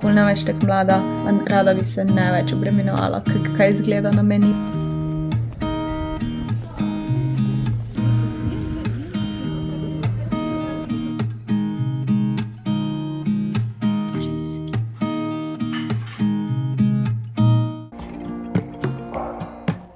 Bolj ne več tako mlada, rada bi se ne več obremenovala, kaj izgleda na meni.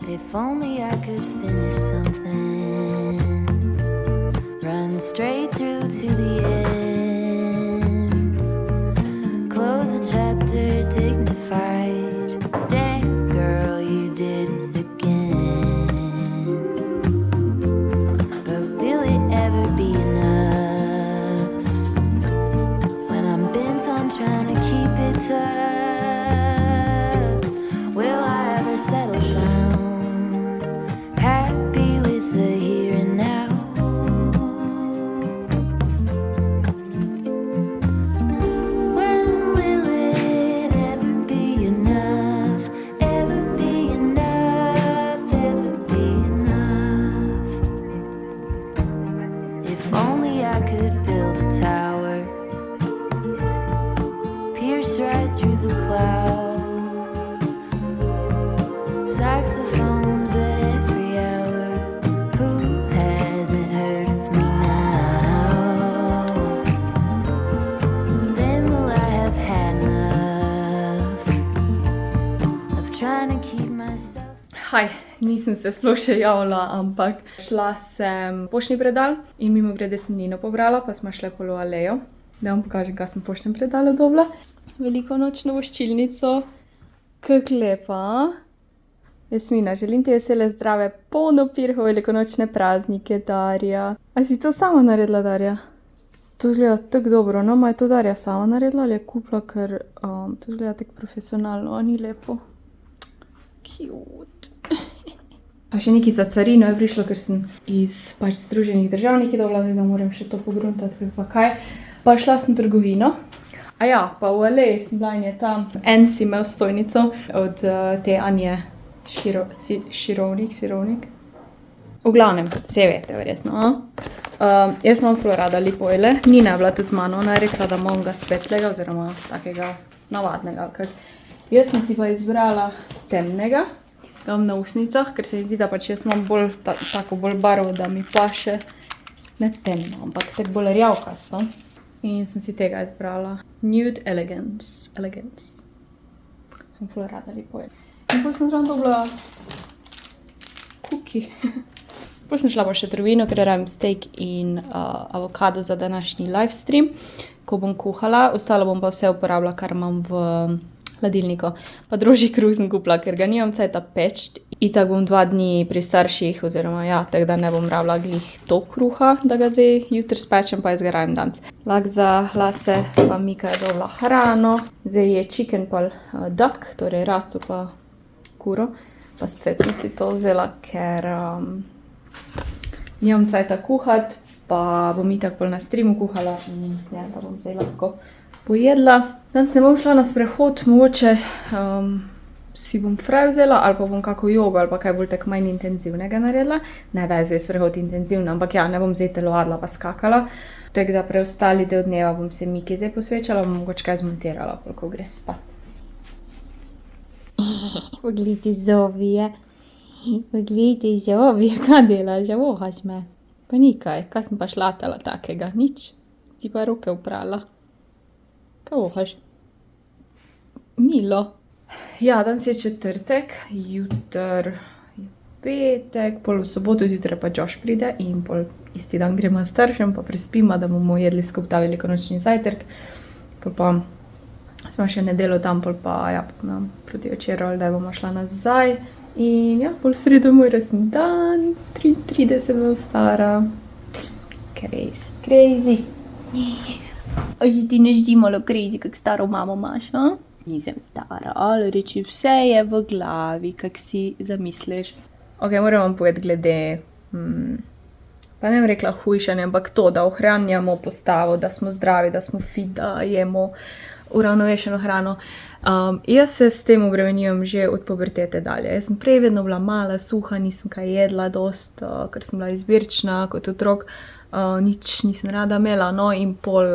If only I could finish something, run straight through to the end, close the chapter dignified. Damn girl, you did it again. But will it ever be enough when I'm bent on trying to keep it tough? Will I ever settle down, happy with the here and now? When will it ever be enough? Ever be enough? Ever be enough? If only I could build a tower, pierce right through the clouds, saxophones at every hour. Who hasn't heard of me now? Then will I have had enough of trying to keep myself? Haj, nisem se sploh še javila, ampak šla sem poštni predal in mimogrede sem Nino pobrala, pa smo šle po Alejo. Da vam pokažem, kaj sem v poštnem predalu dobila. Veliko nočno voščilnico, kak lepa. Jasmina, želim ti vesele, zdrave, polno pirhov, velikonočne praznike, Darja. A si to sama naredila, Darja? To izgleda tako dobro, no, ma je to Darja sama naredila ali je kupila, ker to izgleda tako profesionalno, a ni lepo. Cute. Pa še nekaj za carino je prišlo, ker sem iz pač Združenih držav nekaj dobila, da moram še to pogruntati, pa kaj. Pa šla sem v trgovino. A ja, pa v Aleji sem bila in je tam en si imel stojnico od te Anje Širovnik. V glavnem, vse veste verjetno. Jaz imam ful rada lipojle. Nina je bila tudi z mano, ona je rekla, da imam ga svetlega oziroma takega navadnega. Jaz sem si pa izbrala temnega, ga imam na usnicah, ker se mi zdi, da pač jaz imam bolj tako bolj barvo, da mi paše ne temno, ampak tako bolj rjavkasto. In sem si tega izbrala. Nude Elegance. Sem ful rada lipojle. In potem sem žal dobila kuki. Potem sem šla pa še v trgovino, ker rabim steak in avokado za današnji livestream, ko bom kuhala. Ostalo bom pa vse uporabila, kar imam v hladilniku. Pa drožji kruh sem kupila, ker ga nimam cajta peč. Itak bom 2 dni pri starših, oziroma ja, tako da ne bom rabila glih to kruha, da ga zdaj jutri spečem, pa jaz ga rabim danes. Lak za lase, pa Mika je dobila hrano. Zdaj je chicken pa duck, torej raco pa kuro. Pa spet sem si to vzela, ker nimam cajta kuhati, pa bom itak pol na streamu kuhala in ja, da bom zdaj lahko pojedla. Danes ne bom šla na sprehod, mogoče si bom fraj vzela ali pa bom kako jogo ali pa kaj bolj tako manj intenzivnega naredila. Ne, da je zdaj sprehod intenzivno, ampak ja, ne bom zdaj telovadila pa skakala. Tako da preostali del dneva bom se Miki zdaj posvečala, bom mogoče kaj zmontirala, ko gre spat. Poglejte zobje. Poglejte zobje, kaj delaš, vohaš me. Pa nikaj, kaj sem pa šlatala takega, nič. Si pa roke uprala. Kaj vohaš? Milo. Ja, danes je četrtek, jutr je petek, pol v soboto zjutraj pa Josh pride in pol isti dan gremo s staršem, pa prespima, da bomo jedli skupaj ta velikonočni zajtrk. Pol pa smo še nedeljo tam, pol pa ja, proti večeru, da bomo šla nazaj. In ja, pol v sredo moj rojstni dan, 33 bom stara. Crazy. A že ti ne zdi malo crazy, kak staro mamo imaš, a? Nisem stara, ali reči, vse je v glavi, kak si zamisliš. Ok, moram vam povedati glede, pa ne bom rekla hujšanje, ampak to, da ohranjamo postavo, da smo zdravi, da smo fit, da jemo uravnovešeno hrano. Jaz se s tem obremenjujem že od pubertete dalje. Jaz sem prej vedno bila mala, suha, nisem kaj jedla dost, ker sem bila izbirčna kot otrok. nič nisem rada imela, no in pol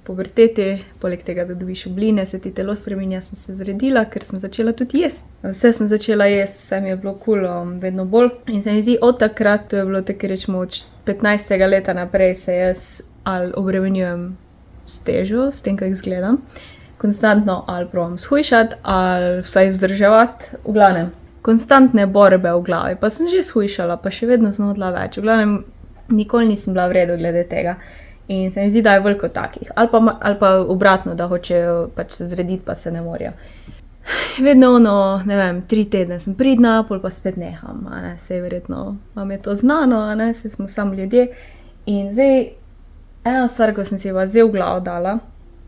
puberteti, poleg tega, da dobiš obline, se ti telo spreminja, sem se zredila, ker sem začela tudi jesti. Vse sem začela jesti, vse mi je bilo vedno bolj. In se mi zdi, od takrat, to je bilo tako rečemo od 15. leta naprej, se jaz ali obremenjujem s težo, s tem, kako izgledam, konstantno ali probam shujšati, ali vsaj vzdrževati, v glavnem. Konstantne borbe v glavi, pa sem že shujšala, pa še vedno sem hodila več. V glavnem, nikoli nisem bila v redu glede tega. In se mi zdi, da je veliko takih. Ali pa obratno, da hočejo pač se zrediti, pa se ne morejo. Vedno ne vem, 3 tedne sem pridna, pol pa spet neham, sej verjetno vam je to znano, sej smo samo ljudje. In zdaj, ena stvar, ko sem si jo zdaj v glavo dala,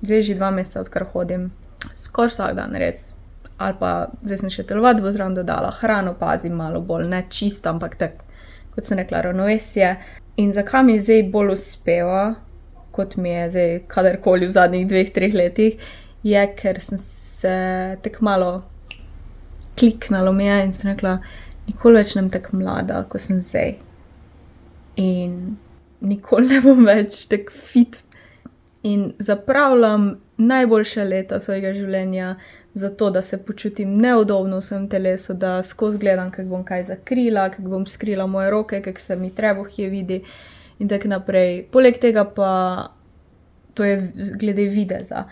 zdaj že 2 meseca, odkar hodim, skoraj vsak dan, res. Ali pa zdaj sem še telovadbo zraven dodala, hrano pazim malo bolj, ne čisto, ampak tako, kot sem rekla, ravnovesje. In zakaj mi zdaj bolj uspeva, kot mi je zdaj kadarkoli v zadnjih 2-3 letih, je, ker sem se tako malo kliknalo mi je in sem rekla, nikoli več nem tako mlada, kot sem zdaj. In nikoli ne bom več tako fit. In zapravljam najboljše leta svojega življenja zato, da se počutim neudobno v svojem telesu, da skozi gledam, kako bom kaj zakrila, kako bom skrila moje roke, kako se mi trebuh vidi in tako naprej. Poleg tega pa to je glede videza.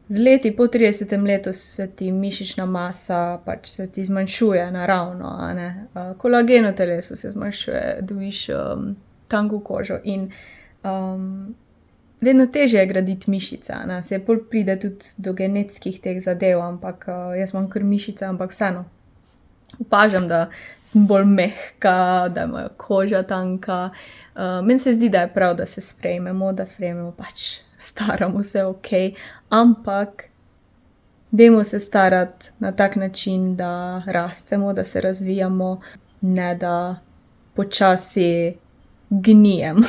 Z leti, po 30. letu se ti mišična masa pač se ti zmanjšuje naravno, kolagen v telesu se zmanjšuje, dobiš tanko kožo in vedno težje je graditi mišice, se pol pride tudi do genetskih teh zadev, ampak jaz imam kar mišice, ampak vseeno. Opažam, da sem bolj mehka, da je moja koža tanka. Meni se zdi, da je prav, da se sprejmemo, pač staramo se, ampak dajmo se starati na tak način, da rastemo, da se razvijamo, ne da počasi gnijemo.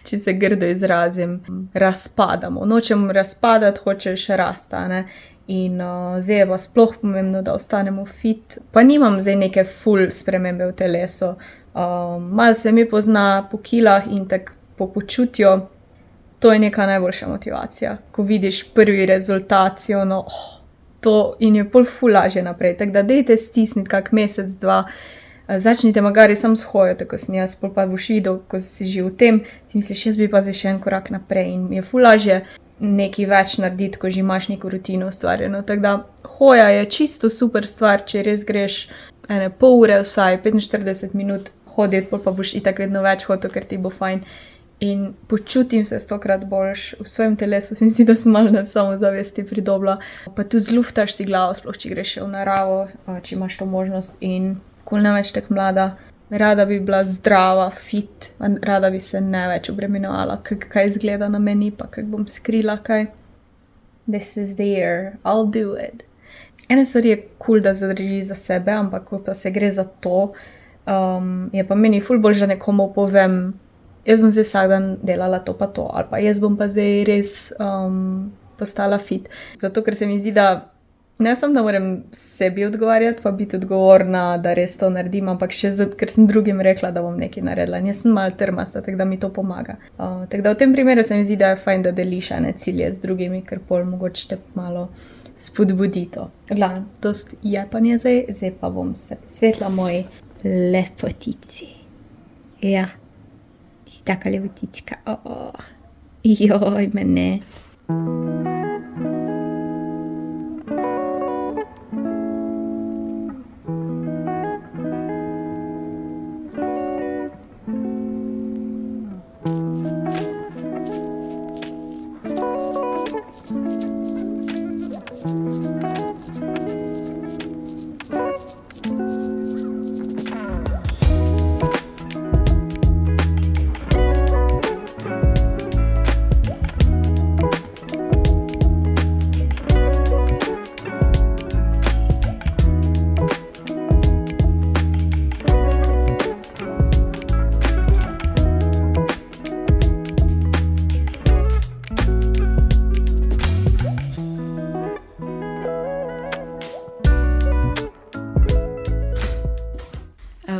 Če se grdo izrazim, razpadamo. Nočem razpadati, hočeš rasti, In zdaj je pa sploh pomembno, da ostanemo fit. Pa nimam zdaj neke ful spremembe v telesu. Malo se mi pozna po kilah in tako po počutju. To je neka najboljša motivacija. Ko vidiš prvi rezultat, si to in je pol ful lažje naprej. Tako da dejte stisniti kak mesec, 2. Začnite magari sam s hojo, tako sem jaz, pol pa boš videl, ko si že v tem, si misliš, jaz bi pa zdaj še en korak naprej in je ful lažje nekaj več narediti, ko že imaš neko rutino ustvarjeno. Tako da hoja je čisto super stvar, če res greš ene pol ure vsaj, 45 minut hoditi, pol pa boš itak vedno več hodil, ker ti bo fajn. In počutim se 100-krat boljš v svojem telesu, se mi zdi, da sem malo na samozavesti pridobila. Pa tudi zluftaš si glavo, sploh če greš v naravo, če imaš to možnost in kol ne več tako mlada, rada bi bila zdrava, fit, rada bi se ne več obremenovala, kaj izgleda na meni, pa kako bom skrila kaj. This is the year, I'll do it. Ene stvari je cool, da zadrži za sebe, ampak ko pa se gre za to, je pa meni ful bolj, že nekomu povem, jaz bom zdaj vsak dan delala to pa to, ali pa jaz bom pa zdaj res postala fit. Zato, ker se mi zdi, da ne samo, da moram sebi odgovarjati, pa biti odgovorna, da res to naredim, ampak še ker sem drugim rekla, da bom nekaj naredila. In jaz sem malo trmasta, tako da mi to pomaga. Tako da v tem primeru se mi zdi, da je fajn, da deliš ene cilje z drugimi, ker pol mogoče te malo spodbudi to. Glavno, dost jepanje zdaj pa bom se posvetila moji lepotici. Ja, ti si taka lepotička. Joj, mene.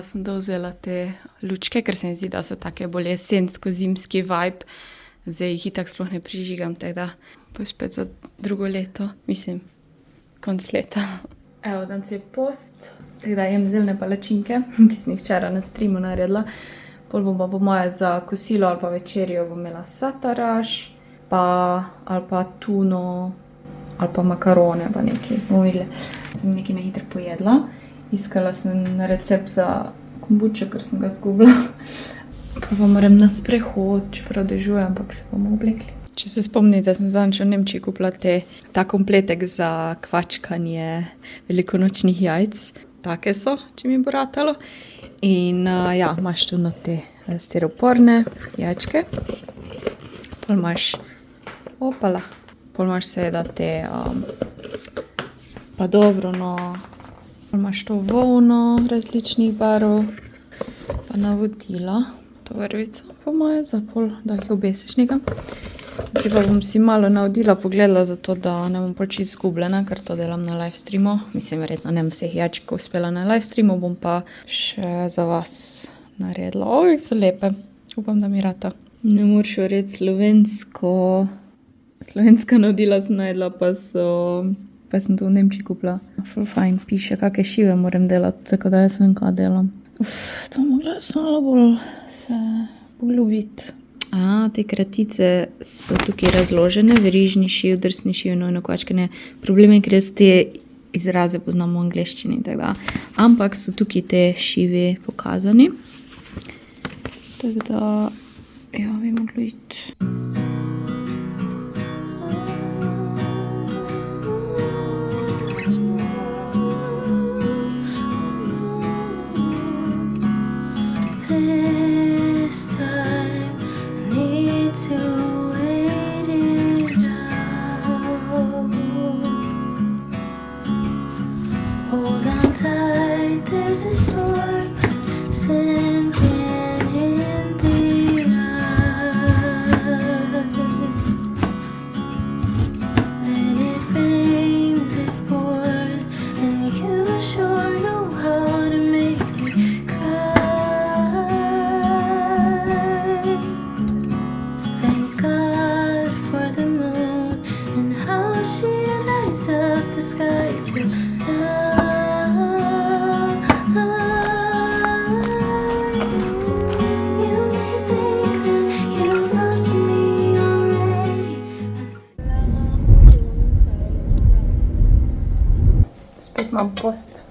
sem dovzela te lučke, ker se mi zdi, da so take bolj jesensko-zimski vibe. Zdaj jih itak sploh ne prižigam, tako da bo spet za drugo leto, mislim, konc leta. Evo, danes je post, tako da jem zeljne palačinke, ki sem jih včeraj na streamu naredila. Pol bom pa po moje za kosilo ali pa večerjo bom imela sataraš, ali pa tuno, ali pa makarone, pa nekaj, bomo videli. Sem nekaj na hitro pojedla. Iskala sem recept za kombučo, ker sem ga zgubila. Pa moram na sprehod, čeprav dežuje, ampak se bomo oblekli. Če se spomnite, sem zadnjič v Nemčiji kupila ta kompletek za kvačkanje velikonočnih jajc. Take so, če mi bo ratalo. In ja, imaš tudi te stiroporne jajčke. Pol imaš, pol imaš seveda te, pa dobro, no, pol imaš to volno različnih barv, pa navodila, to vrvico, po moje, za pol, da jih obesiš nekam. Zdaj pa bom si malo navodila pogledala, zato da ne bom pol čisto izgubljena, ker to delam na live streamu. Mislim, verjetno ne bom vseh jajčkov uspela na live streamu, bom pa še za vas naredila. Oj, so lepe, upam, da mi rata. Ne moraš verjeti slovenska navodila sem najedla, pa sem to v Nemčiji kupila. Ful fajn, piše, kakšne šive moram delati, tako da jaz vem, kaj delam. To mogla jaz malo bolj se poglobiti. Te kratice so tukaj razložene, verižni šiv, drsni šiv, nojno kvačkanje. Problem je, ker jaz te izraze poznam v angleščini, tako da. Ampak so tukaj te šivi pokazani. Tako da, ja, bi moglo iti. Spet imam post.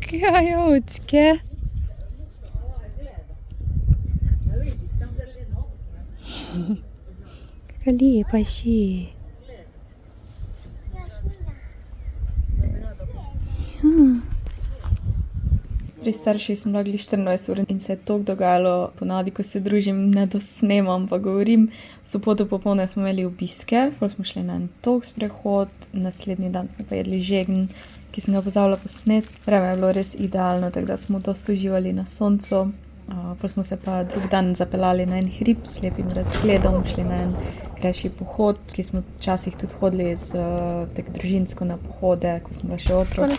Kaj ocke? Kako lepa si. Pri starši sem bila glih 14 ur in se je toliko dogajalo, ponavadi, ko se družim, ne dosnemam, pa govorim. V soboto popoldne smo imeli obiske, potem smo šli na en dolg sprehod, naslednji dan smo pa jedli žegn, ki sem ga pozabila posnet. Vreme je bilo res idealno, tako da smo dosti uživali na soncu. Potem smo se pa drug dan zapeljali na en hrib s lepim razgledom, šli na en krajši pohod, ki smo včasih tudi hodili tako družinsko na pohode, ko smo bila še otrok.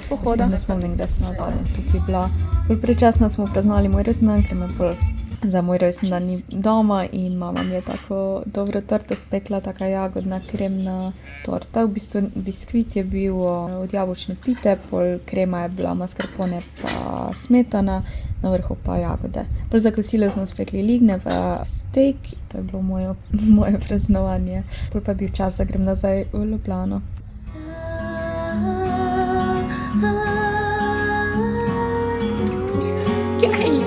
Ne spomnim, kdaj sem nazadnje tukaj bila. Bolj prečasno smo praznovali moj rojstni dan, ker me bolj za moj rojstni dan ni doma in mama mi je tako dobro torto spekla, taka jagodna kremna torta. V bistvu biskvit je bil od jabolčne pite, pol krema je bila mascarpone pa smetana, na vrhu pa jagode. Pol za kosilo smo spekli ligne pa steak, to je bilo moje praznovanje. Pol pa je bil čas, da grem nazaj v Ljubljano. Jej!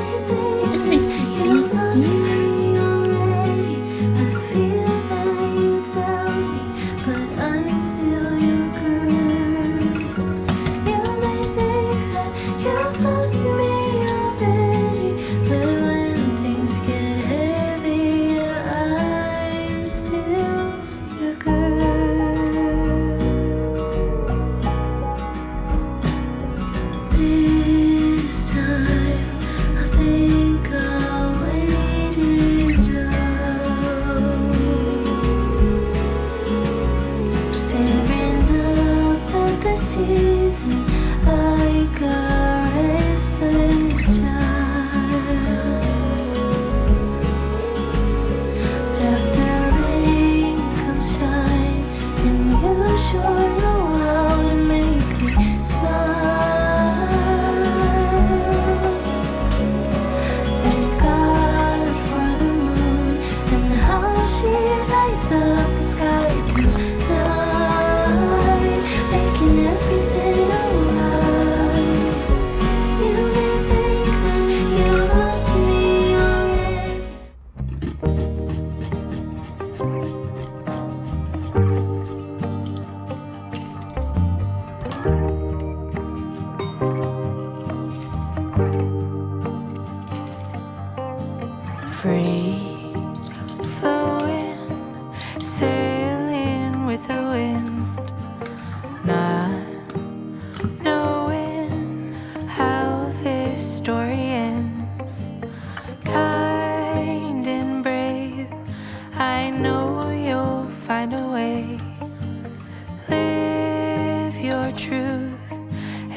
free flowing, sailing with the wind, not knowing how this story ends. Kind and brave, I know you'll find a way. Live your truth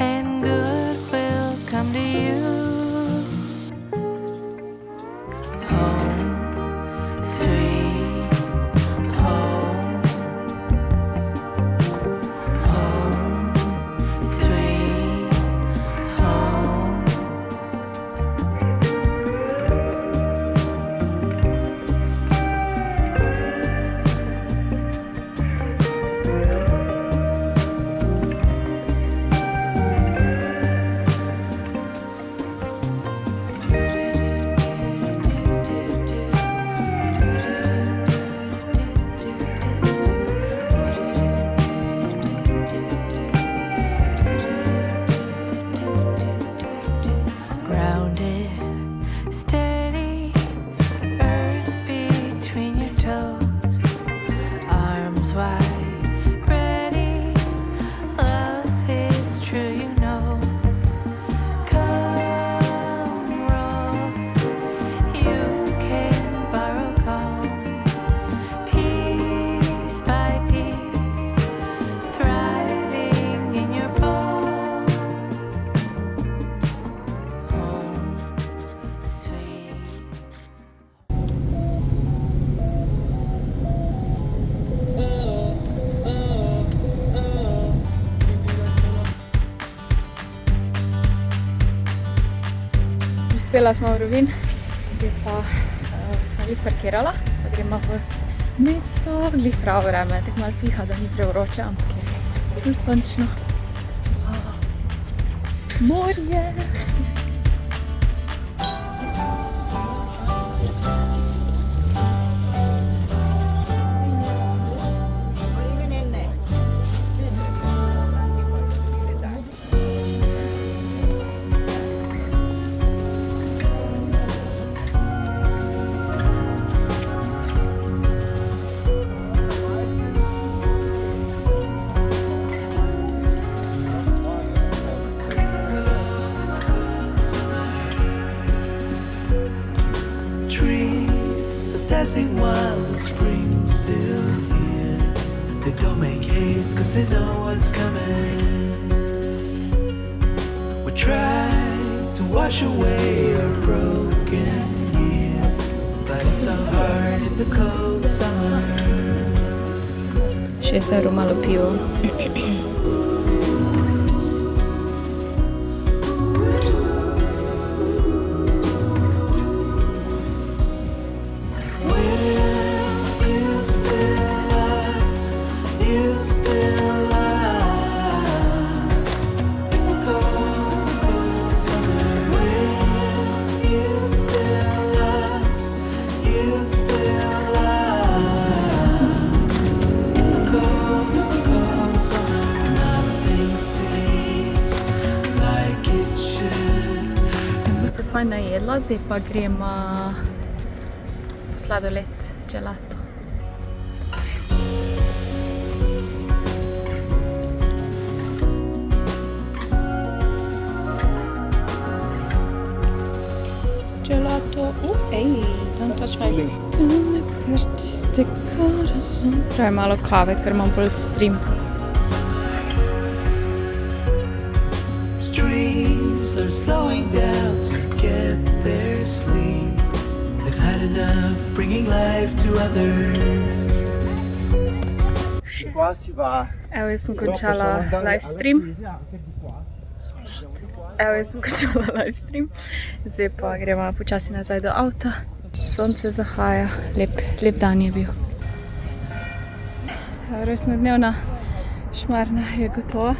and good will come to you. Home, sweet home. Home, sweet home. Grounded, steady, earth between your toes, arms wide, ready, love is true, you know. Come roll, you can borrow calm, piece by piece, thriving in your palm. Home, sweet. Uspela smo v Rovinj, zdaj pa smo jih parkirala, pa gremo v mesto, glih pravo vreme, tako malo piha, da ni prevroče, ampak je ful sončno. Morje! Trees are dancing while the spring's still here. They don't make haste cause they know what's coming. We try to wash away our broken years, but it's so hard in the cold summer. 6 evrov malo pivo. Fajna jedla, zdaj pa gremo po sladoled, gelato. Gelato, ej, don't touch my lip. Pravi malo kave, ker imam bolj stream. Streams are slowing down to get their sleep. They've had enough bringing life to others. Evo, jaz sem končala livestream. Zdaj pa gremo počasi nazaj do avta. Sonce zahaja, lep dan je bil. Rojstnodnevna šmarna je gotova.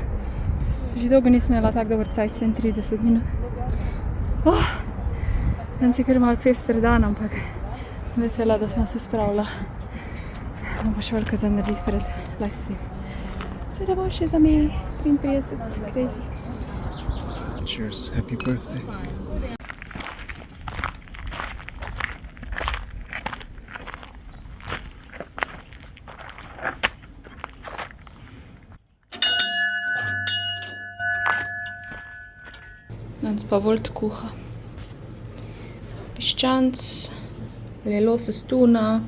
Že dolgo nisem imela tako dober cajt, 30 minut. Danes je kar malo pester dan, ampak sem vesela, da smo se spravila. Imamo še veliko za narediti pred livestream. Seveda boljše za me, 53, crazy. Cheers, happy birthday. pa Volt kuha. Piščanc, losos tuna,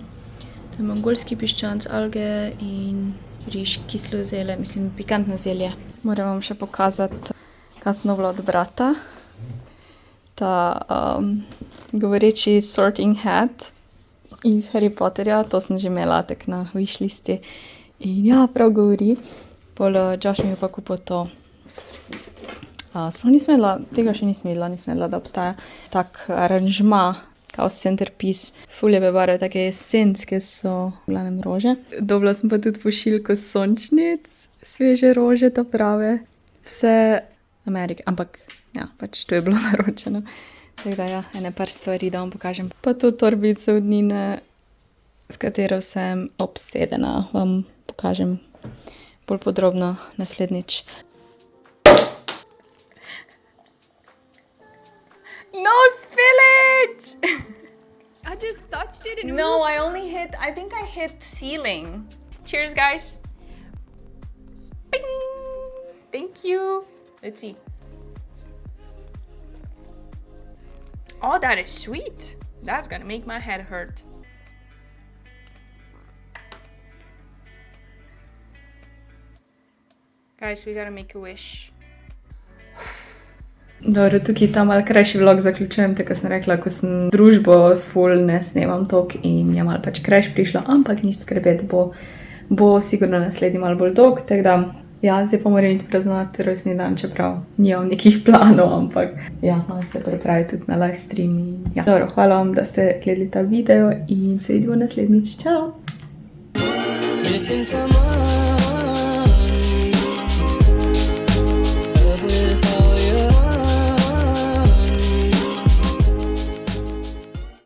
to je mongolski piščanc, alge in riž, kislo zelje, mislim pikantno zelje. Moram vam še pokazati, kaj sem dobila od brata. Ta govoreči sorting hat iz Harry Potterja, to sem že imela tak na wishlisti. In ja, prav govori. Pol Josh mi je pa kupil to. Sploh nisem vedela, tega še nisem vedela, da obstaja tak aranžma, kao centerpiece. Fuljeve barve, take esenske so, v glavnem rože. Dobila sem pa tudi pošiljko sončnic, sveže rože, ta prave. Vse Amerike, ampak ja, pač to je bilo naročeno. Tako da ja, ene par stvari, da vam pokažem. Pa to torbico od Nine, s katero sem obsedena, vam pokažem bolj podrobno naslednjič. No spillage! I just touched it and No, I think I hit ceiling. Cheers, guys. Bing! Thank you. Let's see. Oh, that is sweet. That's gonna make my head hurt. Guys, we gotta make a wish. Dobro, tukaj ta malo krajši vlog zaključujem, tako sem rekla, ko sem družbo ful ne snemam tok in je malo pač krajš prišlo, ampak nič skrbeti, bo sigurno naslednji malo bolj dolg, tako da ja, zdaj pa moram iti praznovati rojstni dan, čeprav nimam nekih planov, ampak ja, malo se pripravi tudi na live stream in ja. Dobro, hvala vam, da ste gledali ta video in se vidimo naslednjič, čau! Missing someone.